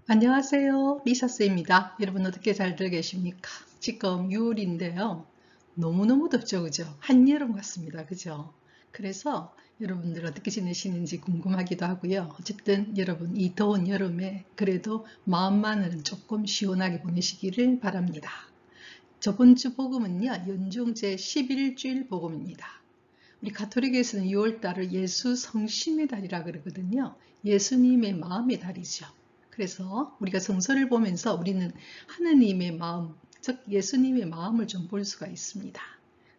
안녕하세요. 리사스입니다. 여러분 어떻게 잘들 계십니까? 지금 6월인데요. 너무너무 덥죠, 그죠? 한여름 같습니다, 그죠? 그래서 여러분들 어떻게 지내시는지 궁금하기도 하고요. 어쨌든 여러분 이 더운 여름에 그래도 마음만은 조금 시원하게 보내시기를 바랍니다. 저번 주 복음은요, 연중 제 11주일 복음입니다. 우리 가톨릭에서는 6월달을 예수 성심의 달이라 그러거든요. 예수님의 마음의 달이죠. 그래서 우리가 성서를 보면서 우리는 하느님의 마음, 즉 예수님의 마음을 좀 볼 수가 있습니다.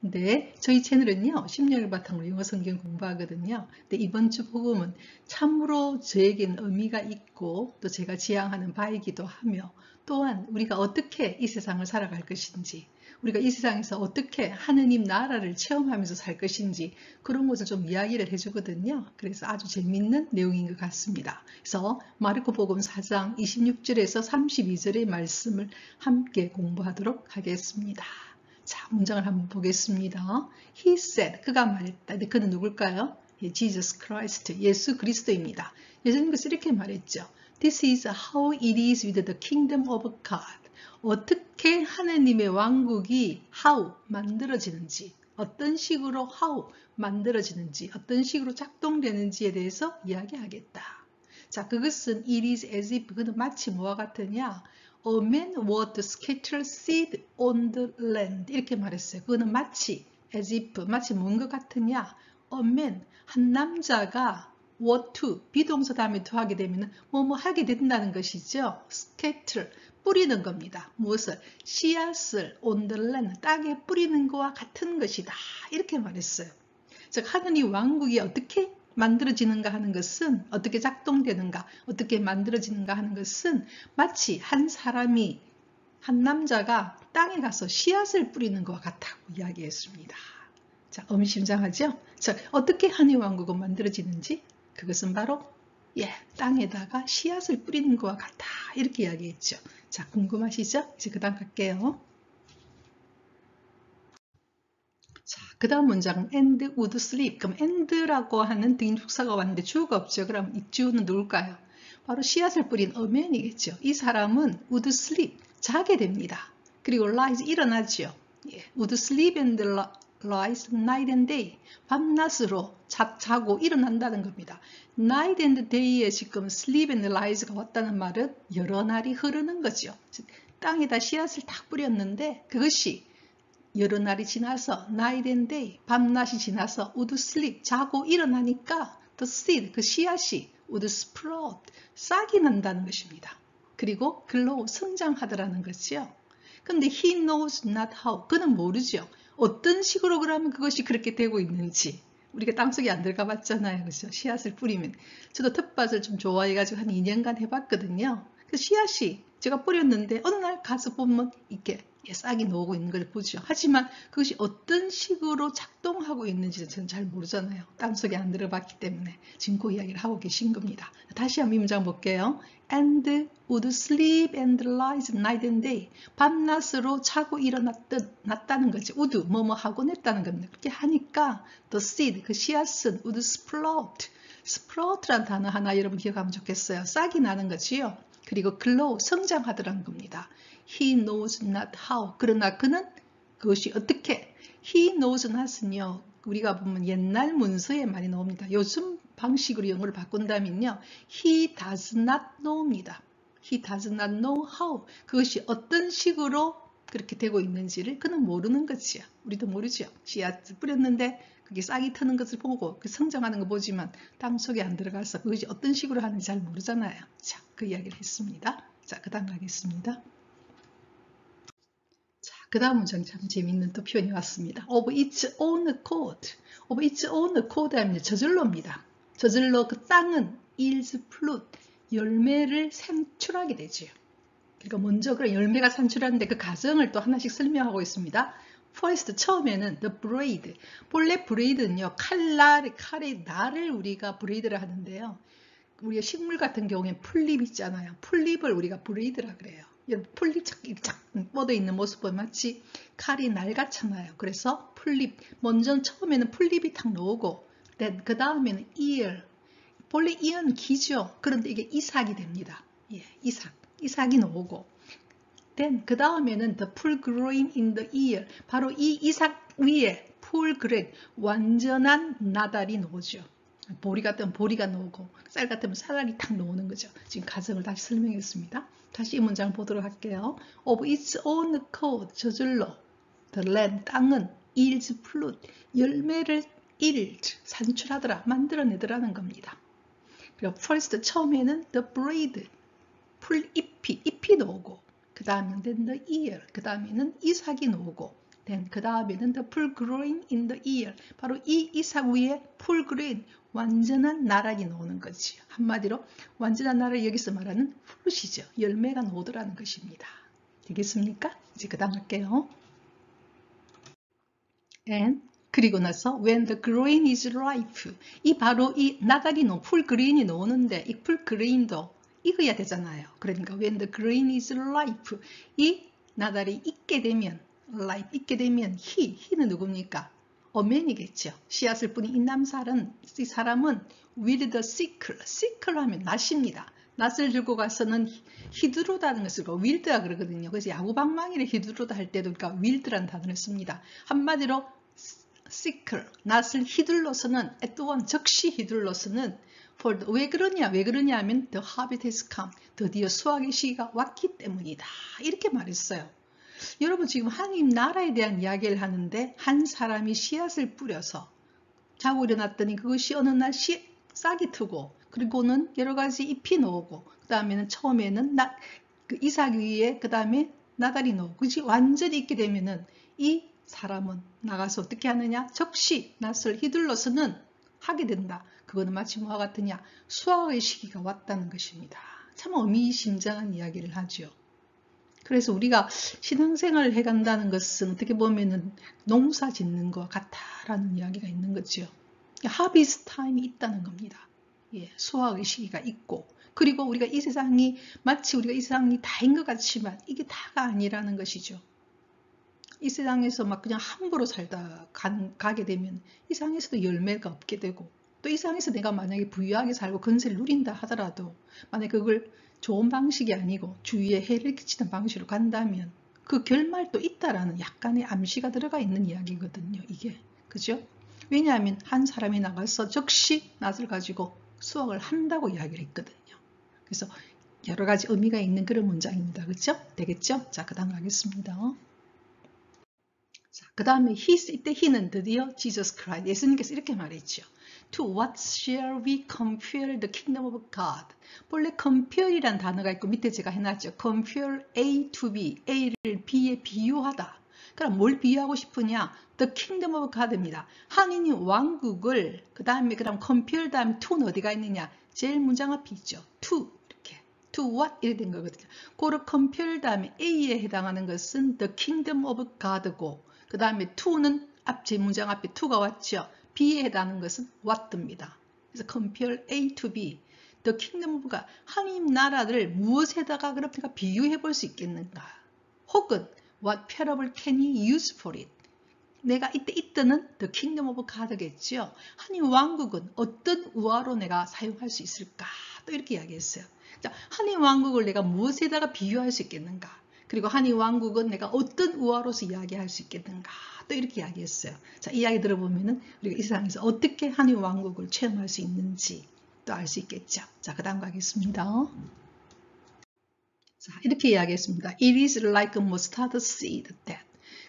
근데 저희 채널은요, 10년을 바탕으로 영어 성경 공부하거든요. 근데 이번 주 복음은 참으로 저에겐 의미가 있고 또 제가 지향하는 바이기도 하며 또한 우리가 어떻게 이 세상을 살아갈 것인지 우리가 이 세상에서 어떻게 하느님 나라를 체험하면서 살 것인지 그런 것을 좀 이야기를 해주거든요. 그래서 아주 재밌는 내용인 것 같습니다. 그래서 마르코 복음 4장 26절에서 32절의 말씀을 함께 공부하도록 하겠습니다. 자, 문장을 한번 보겠습니다. He said, 그가 말했다. 근데 그는 누굴까요? Jesus Christ, 예수 그리스도입니다. 예수님께서 이렇게 말했죠. This is how it is with the kingdom of God. 어떻게 하느님의 왕국이 how 만들어지는지, 어떤 식으로 how 만들어지는지, 어떤 식으로 작동되는지에 대해서 이야기하겠다. 자, 그것은 it is as if, 그는 마치 뭐와 같으냐? A man would scatter seed on the land. 이렇게 말했어요. 그거는 마치 as if, 마치 뭔 것 같으냐? A man, 한 남자가 would to, 비동사 다음에 to 하게 되면 뭐뭐 하게 된다는 것이죠. scatter, 뿌리는 겁니다. 무엇을? 씨앗을 on the land, 땅에 뿌리는 것과 같은 것이다. 이렇게 말했어요. 즉 하느님 왕국이 어떻게 만들어지는가 하는 것은, 어떻게 작동되는가, 어떻게 만들어지는가 하는 것은 마치 한 사람이, 한 남자가 땅에 가서 씨앗을 뿌리는 것과 같다고 이야기했습니다. 자, 의미심장하죠? 자, 어떻게 하느님 왕국은 만들어지는지, 그것은 바로 땅에다가 씨앗을 뿌리는 것과 같다. 이렇게 이야기했죠. 자, 궁금하시죠? 이제 그 다음 갈게요. 자, 그 다음 문장은 and would sleep. 그럼 and라고 하는 등축사가 왔는데 주어가 없죠. 그럼 이 주어는 누굴까요? 바로 씨앗을 뿌린 a man이겠죠. 이 사람은 would sleep, 자게 됩니다. 그리고 rise, 일어나죠. would sleep and rise night and day. 밤낮으로 자고 일어난다는 겁니다. night and day에 지금 sleep and rise가 왔다는 말은 여러 날이 흐르는 거죠. 땅에다 씨앗을 딱 뿌렸는데 그것이 여러 날이 지나서 night and day, 밤낮이 지나서 would sleep, 자고 일어나니까 the seed, 그 씨앗이 would sprout, 싹이 난다는 것입니다. 그리고 glow, 성장하더라는 것이죠. 근데 he knows not how, 그는 모르죠. 어떤 식으로 그러면 그것이 그렇게 되고 있는지. 우리가 땅속에 안 들어가 봤잖아요. 그죠? 씨앗을 뿌리면. 저도 텃밭을 좀 좋아해가지고 한 2년간 해봤거든요. 그 씨앗이 제가 뿌렸는데 어느 날 가서 보면 이렇게 싹이 나오고 있는 걸 보죠. 하지만 그것이 어떤 식으로 작동하고 있는지는 저는 잘 모르잖아요. 땅속에 안 들어봤기 때문에 지금 그 이야기를 하고 계신 겁니다. 다시 한번 이 문장 볼게요. And would sleep and rise night and day. 밤낮으로 자고 일어났다는 거지. would 뭐뭐 하곤 했다는 겁니다. 그렇게 하니까 the seed, 그 씨앗은 would sprout. sprout란 단어 하나 여러분 기억하면 좋겠어요. 싹이 나는 거지요. 그리고 glow, 성장하더라는 겁니다. He knows not how. 그러나 그는 그것이 어떻게. He knows not은요. 우리가 보면 옛날 문서에 많이 나옵니다. 요즘 방식으로 영어를 바꾼다면요. He does not know입니다. He does not know how. 그것이 어떤 식으로 그렇게 되고 있는지를 그는 모르는 거지요. 우리도 모르죠. 씨앗을 뿌렸는데 그게 싹이 트는 것을 보고 그 성장하는 거 보지만 땅속에 안 들어가서 그것이 어떤 식으로 하는지 잘 모르잖아요. 자, 그 이야기를 했습니다. 자, 그 다음 가겠습니다. 자, 그 다음 문장 참 재밌는 또 표현이 왔습니다. Of its own accord. Of its own accord 하면 저절로입니다. 저절로 그 땅은 yields fruit, 열매를 산출하게 되죠. 그러니까 먼저 그런 열매가 산출하는데 그 과정을 또 하나씩 설명하고 있습니다. First, 처음에는 the braid. 본래 braid는요, 칼의 날을 우리가 braid를 하는데요. 우리가 식물 같은 경우에 풀잎 있잖아요. 풀잎을 우리가 braid라 그래요. 풀잎 착 뻗어 있는 모습은 마치 칼이 날 같잖아요. 그래서 풀잎, 먼저 처음에는 풀잎이 탁 나오고, 그 다음에는 ear. 본래 ear는 귀죠. 그런데 이게 이삭이 됩니다. 예, 이삭이 나오고 then 그 다음에는 the full grain in the ear. 바로 이 이삭 위에 full grain, 완전한 나달이 나오죠. 보리 같으면 보리가 나오고 쌀 같으면 쌀알이 탁 나오는 거죠. 지금 가정을 다시 설명했습니다. 다시 이 문장을 보도록 할게요. Of its own accord, 저절로 the land, 땅은 yields fruit, 열매를 yield, 산출하더라, 만들어내더라는 겁니다. 그리고 first, 처음에는 the bread, 잎이 나오고 그 다음에는 then the ear, 그 다음에는 이삭이 나오고 then 그 다음에는 the full grain in the ear, 바로 이 이삭 위에 full grain, 완전한 나락이 나오는 거지. 한마디로 완전한 나락, 여기서 말하는 fruit이죠. 열매가 나오더라는 것입니다. 되겠습니까? 이제 그 다음 할게요. and 그리고 나서 when the grain is ripe, 이 바로 이 나달이 풀 그레인이 나오는데 이 풀 그레인도 익어야 되잖아요. 그러니까 when the grain is ripe, 이 나달이 익게 되면 he는 누굽니까? 어맨이겠죠. 씨앗을 뿌린 이 남살은, 이 사람은 with the sickle 하면 낫입니다. 낫을 들고 가서는 히드로다는 것을 윌드라 그러거든요. 그래서 야구방망이를 히드로다 할 때도 그러니까 윌드라는 단어를 씁니다. 한마디로 sickle, 낫을 휘둘러서는 at once, 즉시 휘둘러서는 왜 그러냐 하면 the harvest has come, 드디어 수확의 시기가 왔기 때문이다. 이렇게 말했어요. 여러분 지금 하나님 나라에 대한 이야기를 하는데 한 사람이 씨앗을 뿌려서 자고 일어났더니 그것이 어느 날 싹이 트고 그리고는 여러 가지 잎이 나오고 그 다음에는 처음에는 그 이삭 위에 그 다음에 나달이 나오고 그것이 완전히 익게 되면은 이 사람은 나가서 어떻게 하느냐? 즉시 낫을 휘둘러서는 하게 된다. 그거는 마치 뭐와 같으냐? 수확의 시기가 왔다는 것입니다. 참 의미심장한 이야기를 하죠. 그래서 우리가 신앙생활을 해간다는 것은 어떻게 보면은 농사 짓는 것 같다라는 이야기가 있는 거죠. 하비스트 타임이 있다는 겁니다. 예, 수확의 시기가 있고 그리고 우리가 이 세상이 마치 우리가 이 세상이 다인 것 같지만 이게 다가 아니라는 것이죠. 이 세상에서 막 그냥 함부로 살다 가게 되면 이 세상에서도 열매가 없게 되고 또 이 세상에서 내가 만약에 부유하게 살고 건세를 누린다 하더라도 만약에 그걸 좋은 방식이 아니고 주위에 해를 끼치는 방식으로 간다면 그 결말도 있다라는 약간의 암시가 들어가 있는 이야기거든요. 이게 그죠? 왜냐하면 한 사람이 나가서 즉시 낫을 가지고 수확을 한다고 이야기를 했거든요. 그래서 여러 가지 의미가 있는 그런 문장입니다. 그렇죠? 되겠죠? 자, 그 다음 가겠습니다. 자, 그 다음에 이때 he는 드디어 Jesus Christ, 예수님께서 이렇게 말했죠. To what shall we compare the kingdom of God? 본래 compare이란 단어가 있고 밑에 제가 해놨죠. compare A to B, A를 B에 비유하다. 그럼 뭘 비유하고 싶으냐? The kingdom of God입니다. 하느님 왕국을 그 다음에 그럼 compare 다음에 to는 어디가 있느냐? 제일 문장 앞에 있죠. to 이렇게. to what 이렇게 된 거거든요. 그걸 compare 다음에 A에 해당하는 것은 the kingdom of God고 그 다음에 to는 제 문장 앞에 to가 왔죠. B에 해당하는 것은 what입니다. 그래서 compare A to B. The kingdom of God. 하나님 나라를 무엇에다가 그렇게 비유해 볼 수 있겠는가? 혹은 what parable can you use for it? 내가 이때는 the kingdom of God겠죠. 하나님 왕국은 어떤 우화로 내가 사용할 수 있을까? 또 이렇게 이야기했어요. 자, 하나님 왕국을 내가 무엇에다가 비유할 수 있겠는가? 그리고 하나님 왕국은 내가 어떤 우화로서 이야기할 수 있겠는가? 또 이렇게 이야기했어요. 자, 이 이야기 들어보면은 우리가 이 세상에서 어떻게 하나님 왕국을 체험할 수 있는지 또 알 수 있겠죠. 자, 그 다음 가겠습니다. 자, 이렇게 이야기했습니다. It is like a mustard seed that.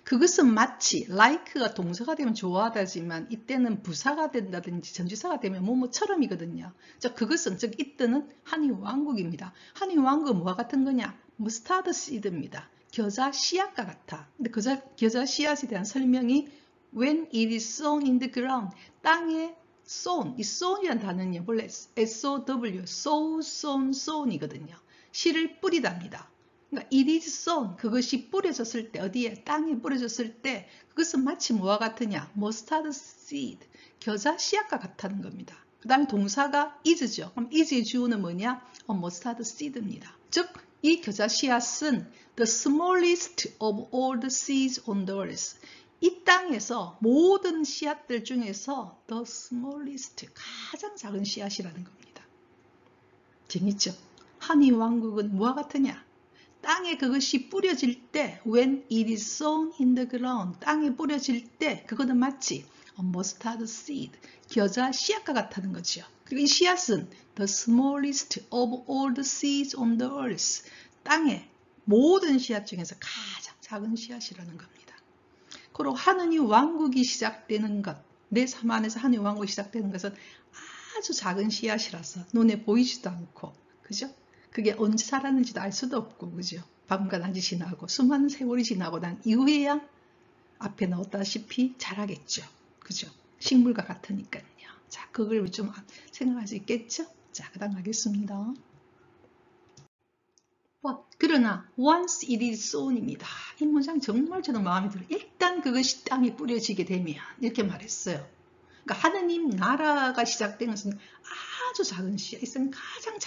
그것은 마치 like가 동사가 되면 좋아하다지만 이때는 부사가 된다든지 전치사가 되면 뭐뭐처럼이거든요. 자, 그것은 즉 이때는 하나님 왕국입니다. 하나님 왕국은 뭐와 같은 거냐? mustard seed입니다. 겨자 씨앗과 같아. 근데 겨자 씨앗에 대한 설명이 when it is sown in the ground, 땅에 sown, 이 sown이라는 단어는 원래 SOW, sown이거든요. 씨를 뿌리답니다. 그러니까 it is sown, 그것이 뿌려졌을 때 어디에? 땅에 뿌려졌을 때 그것은 마치 뭐와 같으냐? mustard seed, 겨자 씨앗과 같다는 겁니다. 그 다음에 동사가 is죠. 그럼 is의 주어는 뭐냐? mustard seed입니다. 즉 이 겨자 씨앗은 the smallest of all the seeds on the earth. 이 땅에서 모든 씨앗들 중에서 the smallest, 가장 작은 씨앗이라는 겁니다. 재밌죠? 하나님 왕국은 뭐와 같으냐? 땅에 그것이 뿌려질 때 when it is sown in the ground 땅에 뿌려질 때 그거는 마치 a mustard seed 겨자 씨앗과 같다는 거죠. 그리고 이 씨앗은 the smallest of all the seeds on the earth 땅의 모든 씨앗 중에서 가장 작은 씨앗이라는 겁니다. 그리고 하느님 왕국이 시작되는 것, 내 삶 안에서 하느님 왕국이 시작되는 것은 아주 작은 씨앗이라서 눈에 보이지도 않고, 그죠? 그게 언제 자랐는지도 알 수도 없고, 그죠? 밤과 낮이 지나고 수많은 세월이 지나고 난 이후에야 앞에 나왔다시피 자라겠죠. 그죠? 식물과 같으니까요. 자, 그걸 좀 생각할 수 있겠죠? 자, 그 다음 가겠습니다. 그러나 once it is sown입니다. 이 문장 정말 저는 마음에 들어요. 일단 그것이 땅에 뿌려지게 되면 이렇게 말했어요. 그러니까 하느님 나라가 시작된 것은 아주 작은 씨앗은 가장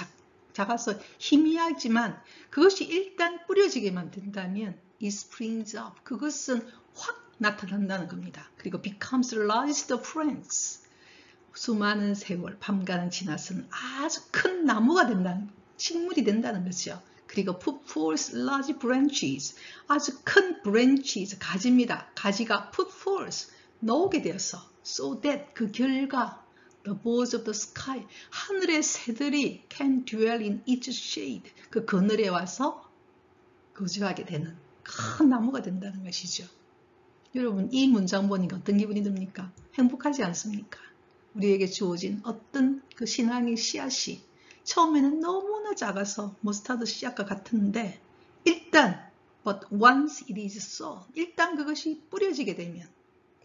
작아서 희미하지만 그것이 일단 뿌려지게만 된다면 it springs up. 그것은 확 나타난다는 겁니다. 그리고 becomes largest friends. 수많은 세월, 밤과는 지나서는 아주 큰 나무가 된다는, 식물이 된다는 거죠. 그리고 put forth large branches. 아주 큰 branches, 가지입니다. 가지가 put forth, 나오게 되어서 so that 그 결과 the birds of the sky, 하늘의 새들이 can dwell in its shade. 그 그늘에 와서 거주하게 되는 큰 나무가 된다는 것이죠. 여러분 이 문장 보니까 어떤 기분이 듭니까? 행복하지 않습니까? 우리에게 주어진 어떤 그 신앙의 씨앗이 처음에는 너무나 작아서 머스타드 씨앗과 같은데 일단 but once it is sown 일단 그것이 뿌려지게 되면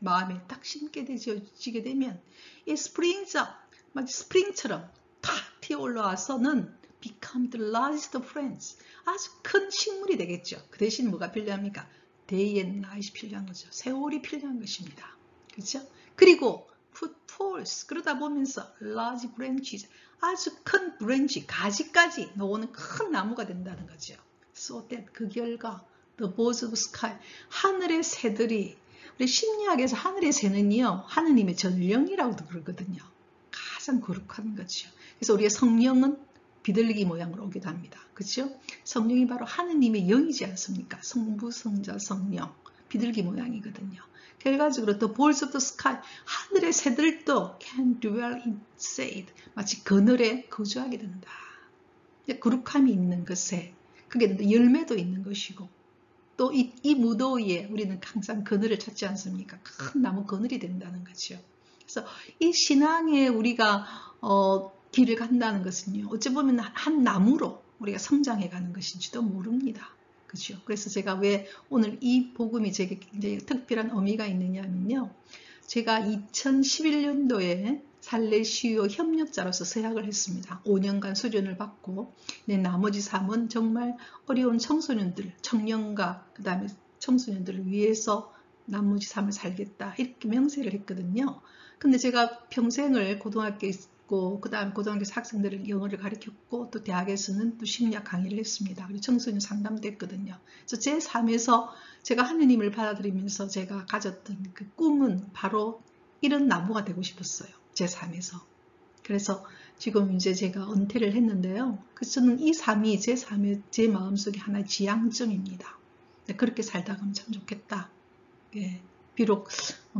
마음에 딱 심게 되어지게 되면 it springs up 마치 스프링처럼 탁 튀어 올라와서는 become the largest of friends 아주 큰 식물이 되겠죠. 그 대신 뭐가 필요합니까? Day and night이 필요한 거죠. 세월이 필요한 것입니다. 그렇죠? 그리고 put forth 그러다 보면서 large branches 아주 큰 브랜치 가지까지 나오는 큰 나무가 된다는 거죠. So that 그 결과 the birds of sky 하늘의 새들이 우리 심리학에서 하늘의 새는요 하느님의 전령이라고도 그러거든요. 가장 거룩한 거죠. 그래서 우리의 성령은 비둘기 모양으로 오기도 합니다. 그렇죠? 성령이 바로 하느님의 영이지 않습니까? 성부, 성자, 성령 비둘기 모양이거든요. 결과적으로 the birds of the sky 하늘의 새들도 can dwell in shade 마치 그늘에 거주하게 된다. 거룩함이 있는 것에 그게 열매도 있는 것이고 또 이 무더위에 우리는 항상 그늘을 찾지 않습니까? 큰 나무 그늘이 된다는 거죠. 그래서 이 신앙에 우리가 길을 간다는 것은요. 어찌 보면 한 나무로 우리가 성장해 가는 것인지도 모릅니다. 그렇죠? 그래서 제가 왜 오늘 이 복음이 제게 굉장히 특별한 의미가 있느냐면요. 제가 2011년도에 살레시오 협력자로서 서약을 했습니다. 5년간 수련을 받고 내 나머지 삶은 정말 어려운 청소년들, 청년과 그 다음에 청소년들을 위해서 나머지 삶을 살겠다 이렇게 명세를 했거든요. 근데 제가 평생을 고등학교에 있고 그 다음 고등학교에서 학생들을 영어를 가르쳤고 또 대학에서는 또 심리학 강의를 했습니다. 그리고 청소년 상담도 했거든요. 그래서 제 삶에서 제가 하느님을 받아들이면서 제가 가졌던 그 꿈은 바로 이런 나무가 되고 싶었어요. 제 삶에서. 그래서 지금 이제 제가 은퇴를 했는데요. 그래서 저는 이 삶이 제 삶의 제 마음속에 하나의 지향점입니다. 그렇게 살다 가면 참 좋겠다. 예. 비록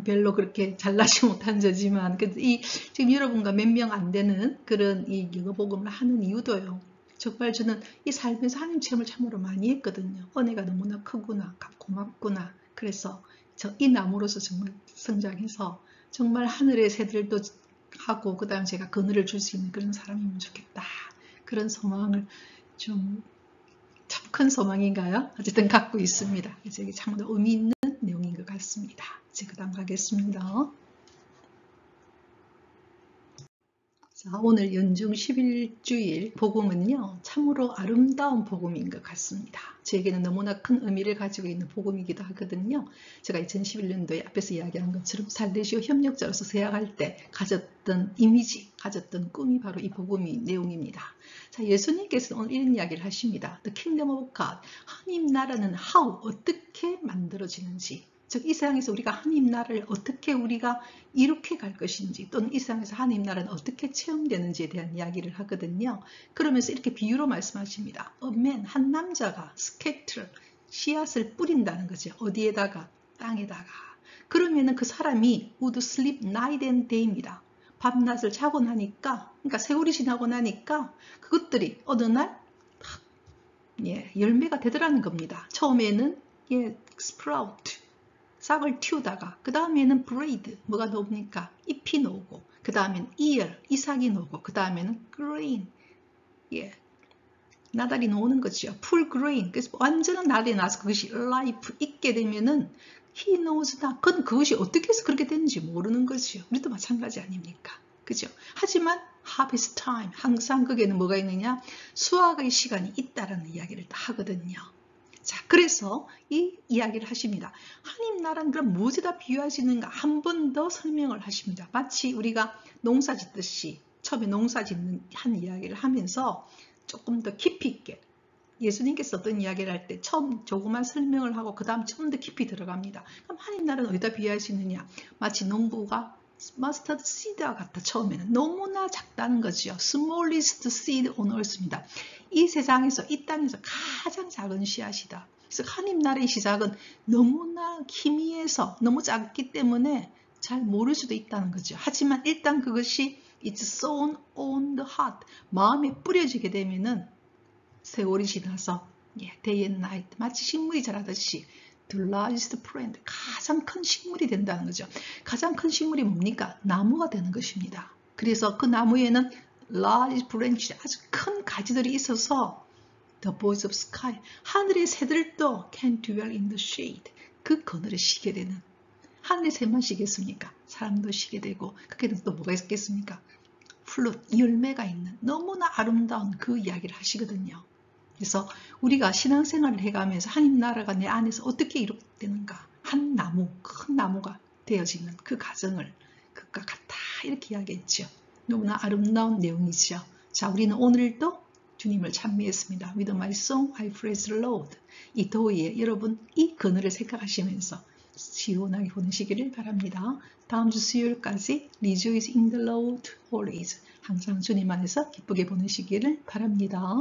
별로 그렇게 잘나지 못한 저지만 지금 여러분과 몇 명 안 되는 그런 이 영어 복음을 하는 이유도요. 정말 저는 이 삶에서 하나님 체험을 참으로 많이 했거든요. 은혜가 너무나 크구나, 고맙구나. 그래서 이 나무로서 정말 성장해서 정말 하늘의 새들도 하고 그 다음 제가 그늘을 줄 수 있는 그런 사람이면 좋겠다. 그런 소망을 좀 참 큰 소망인가요? 어쨌든 갖고 있습니다. 그래서 이게 참으로 의미 있는 내용인 것 같습니다. 이제 그 다음 가겠습니다. 자, 오늘 연중 11주일 복음은요. 참으로 아름다운 복음인 것 같습니다. 저에게는 너무나 큰 의미를 가지고 있는 복음이기도 하거든요. 제가 2011년도에 앞에서 이야기한 것처럼 살레시오 협력자로서 서약할 때 가졌던 이미지, 가졌던 꿈이 바로 이 복음의 내용입니다. 자, 예수님께서 오늘 이런 이야기를 하십니다. The kingdom of God, 하나님 나라는 how, 어떻게 만들어지는지 즉 이 세상에서 우리가 하나님 나라를 어떻게 우리가 이렇게 갈 것인지 또는 이 세상에서 하나님 나라는 어떻게 체험되는지에 대한 이야기를 하거든요. 그러면서 이렇게 비유로 말씀하십니다. 어맨 한 남자가 스케이트를 씨앗을 뿌린다는 거죠. 어디에다가? 땅에다가. 그러면은 그 사람이 would sleep night and day입니다. 밤낮을 자고 나니까, 그러니까 세월이 지나고 나니까 그것들이 어느 날 열매가 되더라는 겁니다. 처음에는 sprout, 싹을 틔우다가 그 다음에는 braid, 뭐가 나옵니까? 잎이 나오고 그 다음에는 ear, 이삭이 나오고 그 다음에는 grain, 나달이 나오는 거죠. full grain, 그래서 완전한 나달이 나서 그것이 life 있게 되면은 he knows not, 그것이 어떻게 해서 그렇게 되는지 모르는 거죠. 우리도 마찬가지 아닙니까? 그죠? 하지만 harvest time, 항상 거기에는 뭐가 있느냐? 수확의 시간이 있다라는 이야기를 하거든요. 자, 그래서 이 이야기를 하십니다. 하나님 나라는 그럼 무엇에다 비유하시는가? 한 번 더 설명을 하십니다. 마치 우리가 농사 짓듯이 처음에 농사 짓는 한 이야기를 하면서 조금 더 깊이 있게 예수님께서 어떤 이야기를 할 때 처음 조그만 설명을 하고 그 다음 좀 더 깊이 들어갑니다. 그럼 하나님 나라는 어디다 비유하시느냐? 마치 농부가 머스터드 씨드와 같다. 처음에는 너무나 작다는 거죠. smallest seed on earth입니다. 이 세상에서 이 땅에서 가장 작은 씨앗이다. 그래서 하나님 나라의 시작은 너무나 희미해서 너무 작기 때문에 잘 모를 수도 있다는 거죠. 하지만 일단 그것이 it's sown on the heart, 마음에 뿌려지게 되면은 세월이 지나서 day and night, 마치 식물이 자라듯이 the largest plant, 가장 큰 식물이 된다는 거죠. 가장 큰 식물이 뭡니까? 나무가 되는 것입니다. 그래서 그 나무에는 large branch, 아주 큰 가지들이 있어서 the birds of sky, 하늘의 새들도 can dwell in the shade, 그 그늘에 쉬게 되는. 하늘의 새만 쉬겠습니까? 사람도 쉬게 되고, 그게 또 뭐가 있겠습니까? 플룻, 열매가 있는 너무나 아름다운 그 이야기를 하시거든요. 그래서 우리가 신앙생활을 해가면서 하나님 나라가 내 안에서 어떻게 이룩되는가, 한 나무, 큰 나무가 되어지는 그 과정을 그것과 같다 이렇게 이야기했죠. 너무나 아름다운 내용이죠. 자, 우리는 오늘도 주님을 찬미했습니다. With my song I praise the Lord. 이 더위에 여러분 이 그늘을 생각하시면서 시원하게 보내시기를 바랍니다. 다음 주 수요일까지 Rejoice in the Lord always, 항상 주님 안에서 기쁘게 보내시기를 바랍니다.